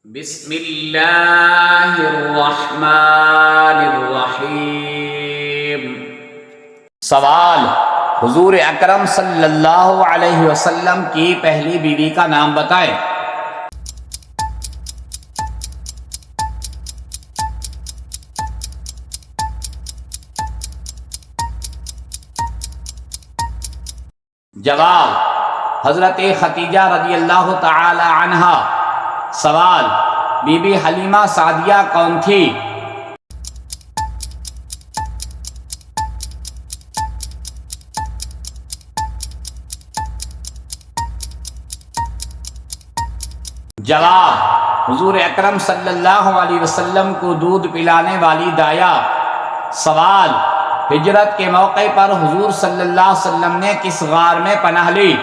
बिस्मिल्लाहिर्रहमानिर्रहीम। सवाल, हुजूर अकरम सल्लल्लाहु अलैहि वसल्लम की पहली बीवी का नाम बताएं। जवाब, हजरत खतीजा रज़ी अल्लाह तआला अन्हा। सवाल, बीबी हलीमा सादिया कौन थी? जवाब, हुजूर अकरम सल्लल्लाहु अलैहि वसल्लम को दूध पिलाने वाली दाया। सवाल, हिजरत के मौके पर हुजूर सल्लल्लाहु अलैहि वसल्लम ने किस गार में पनाह ली?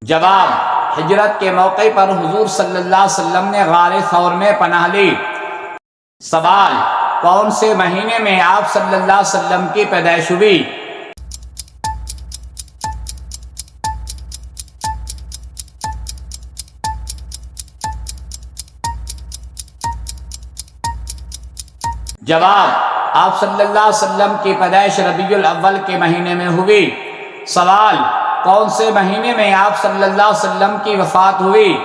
जवाब, हिजरत के मौके पर हुजूर सल्लल्लाहु अलैहि वसल्लम ने गारे सौर में पनाह ली। सवाल, कौन से महीने में आप सल्लल्लाहु अलैहि वसल्लम की पैदाइश हुई? जवाब, आप सल्लल्लाहु अलैहि वसल्लम की पैदाइश रबीउल अव्वल के महीने में हुई। सवाल, कौन से महीने में आप सल्लल्लाहु अलैहि वसल्लम की वफात हुई?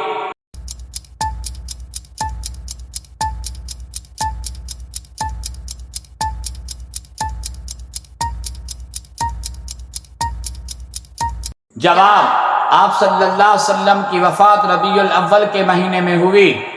जवाब, आप सल्लल्लाहु अलैहि वसल्लम की वफात रबीउल अव्वल के महीने में हुई।